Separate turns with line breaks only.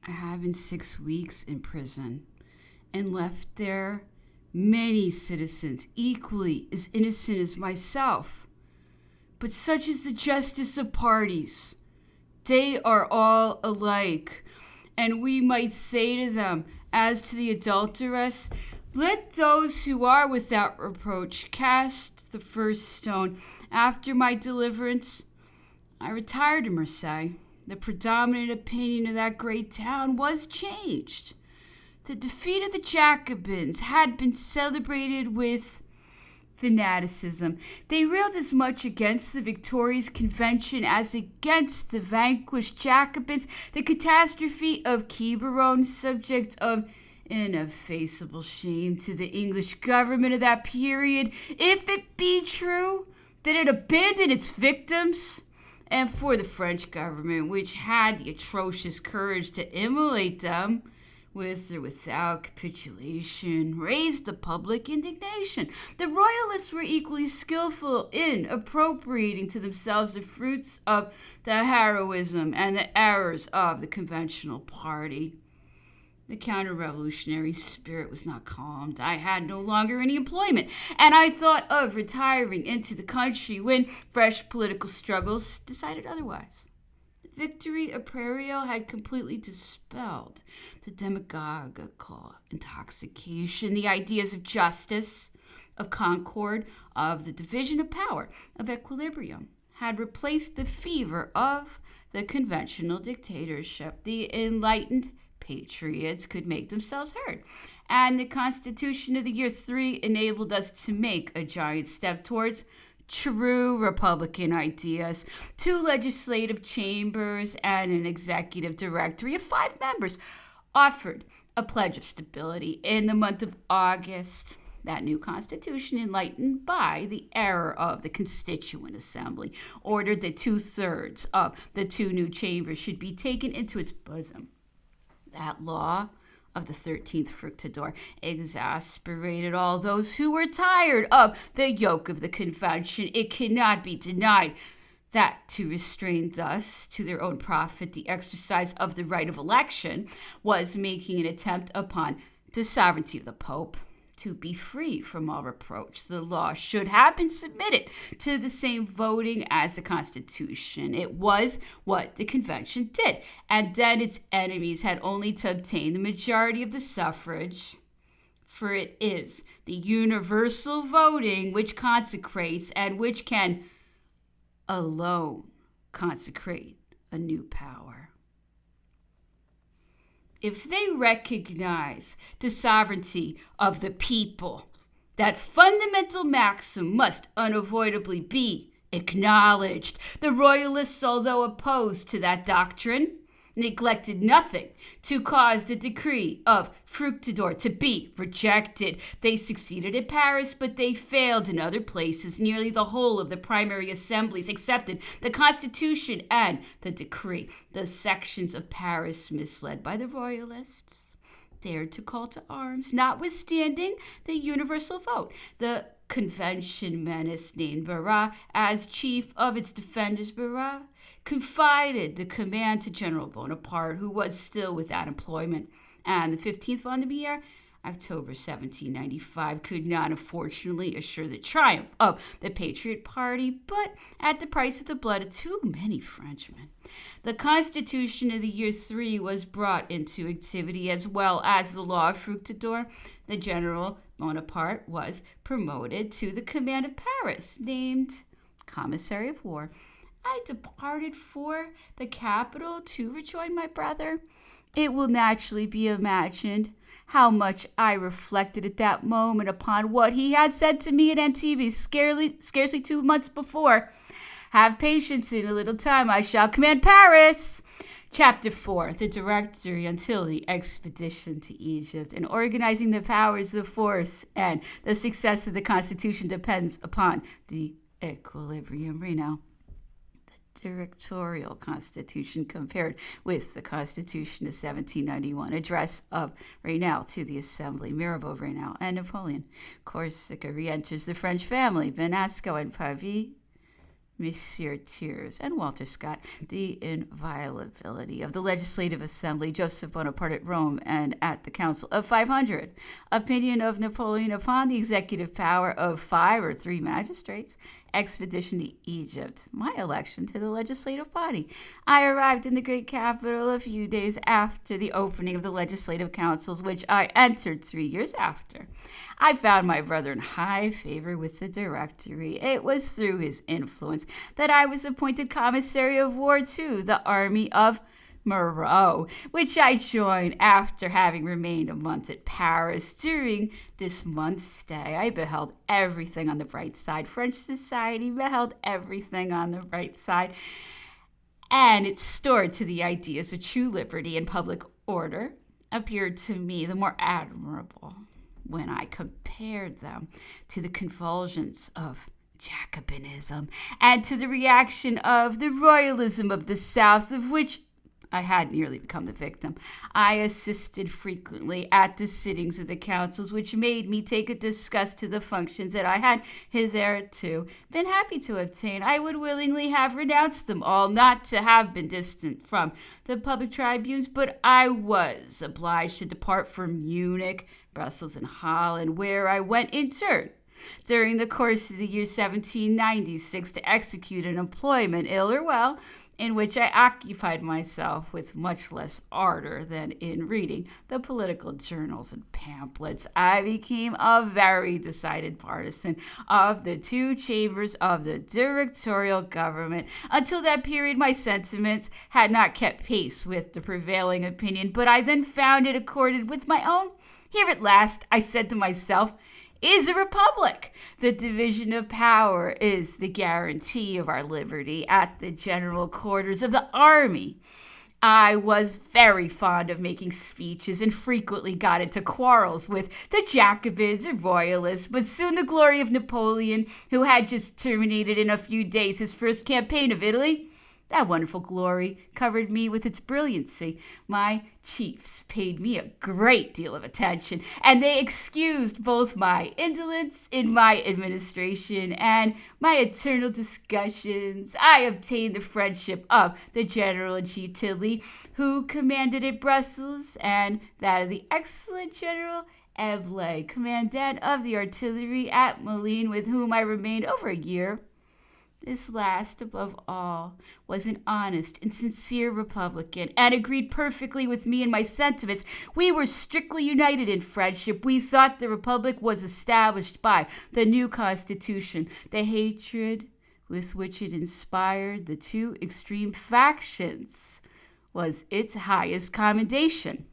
having 6 weeks in prison and left there many citizens equally as innocent as myself. But such is the justice of parties. They are all alike. And we might say to them, as to the adulteress, let those who are without reproach cast the first stone. After my deliverance, I retired to Marseille. The predominant opinion of that great town was changed. The defeat of the Jacobins had been celebrated with fanaticism. They railed as much against the victorious convention as against the vanquished Jacobins. The catastrophe of Quiberon, subject of ineffaceable shame to the English government of that period, if it be true that it abandoned its victims, and for the French government, which had the atrocious courage to immolate them, with or without capitulation, raised the public indignation. The royalists were equally skillful in appropriating to themselves the fruits of the heroism and the errors of the conventional party. The counter-revolutionary spirit was not calmed. I had no longer any employment, and I thought of retiring into the country when fresh political struggles decided otherwise. The victory of Prairial had completely dispelled the demagogical intoxication, the ideas of justice, of concord, of the division of power, of equilibrium, had replaced the fever of the conventional dictatorship. The enlightened patriots could make themselves heard, and the Constitution of the year 3 enabled us to make a giant step towards true Republican ideas. 2 legislative chambers and an executive directory of 5 members offered a pledge of stability. In the month of August, that new constitution, enlightened by the error of the Constituent Assembly, ordered that 2/3 of the 2 new chambers should be taken into its bosom. That law of the 13th Fructidor exasperated all those who were tired of the yoke of the convention. It cannot be denied that to restrain thus to their own profit the exercise of the right of election was making an attempt upon the sovereignty of the Pope. To be free from all reproach, the law should have been submitted to the same voting as the Constitution. It was what the convention did, and then its enemies had only to obtain the majority of the suffrage, for it is the universal voting which consecrates and which can alone consecrate a new power. If they recognize the sovereignty of the people, that fundamental maxim must unavoidably be acknowledged. The royalists, although opposed to that doctrine, neglected nothing to cause the decree of Fructidor to be rejected. They succeeded at Paris, but they failed in other places. Nearly the whole of the primary assemblies accepted the Constitution and the decree. The sections of Paris, misled by the royalists, dared to call to arms, notwithstanding the universal vote. The convention menaced named Barras as chief of its defenders. Barras confided the command to General Bonaparte, who was still without employment, and the 15th Vendemiaire, October 1795, could not unfortunately assure the triumph of the Patriot Party, but at the price of the blood of too many Frenchmen. The Constitution of the year 3 was brought into activity, as well as the law of Fructidor. The General Bonaparte was promoted to the command of Paris, named Commissary of War. I departed for the capital to rejoin my brother. It will naturally be imagined how much I reflected at that moment upon what he had said to me at Antibes scarcely 2 months before. Have patience, in a little time I shall command Paris. Chapter 4, the Directory until the expedition to Egypt. And organizing the powers, the force, and the success of the Constitution depends upon the equilibrium. Reno. Directorial Constitution compared with the Constitution of 1791. Address of Raynal to the Assembly. Mirabeau, Raynal, and Napoleon. Corsica re-enters the French family. Benasco and Pavie. Monsieur Thiers, and Walter Scott, the inviolability of the Legislative Assembly, Joseph Bonaparte at Rome and at the Council of 500, opinion of Napoleon upon the executive power of 5 or 3 magistrates, expedition to Egypt, my election to the legislative body. I arrived in the great capital a few days after the opening of the legislative councils, which I entered 3 years after. I found my brother in high favor with the Directory. It was through his influence that I was appointed commissary of war to the army of Moreau, which I joined after having remained a month at Paris. During this month's stay, I beheld everything on the bright side. French society beheld everything on the bright side, and its stored to the ideas of true liberty and public order appeared to me the more admirable when I compared them to the convulsions of Jacobinism and to the reaction of the royalism of the South, of which I had nearly become the victim. I assisted frequently at the sittings of the councils, which made me take a disgust to the functions that I had hitherto been happy to obtain. I would willingly have renounced them all, not to have been distant from the public tribunes, but I was obliged to depart from Munich, Brussels, and Holland, where I went in turn during the course of the year 1796 to execute an employment, ill or well, in which I occupied myself with much less ardor than in reading the political journals and pamphlets. I became a very decided partisan of the 2 chambers of the directorial government. Until that period, my sentiments had not kept pace with the prevailing opinion, but I then found it accorded with my own. Here at last, I said to myself, is a republic. The division of power is the guarantee of our liberty at the general quarters of the army. I was very fond of making speeches and frequently got into quarrels with the Jacobins or Royalists, but soon the glory of Napoleon, who had just terminated in a few days his first campaign of Italy, that wonderful glory covered me with its brilliancy. My chiefs paid me a great deal of attention, and they excused both my indolence in my administration and my eternal discussions. I obtained the friendship of the General-in-Chief Tilly, who commanded at Brussels, and that of the excellent General Eble, commandant of the artillery at Malines, with whom I remained over a year. This last, above all, was an honest and sincere Republican, and agreed perfectly with me in my sentiments. We were strictly united in friendship. We thought the Republic was established by the new Constitution. The hatred with which it inspired the 2 extreme factions was its highest commendation.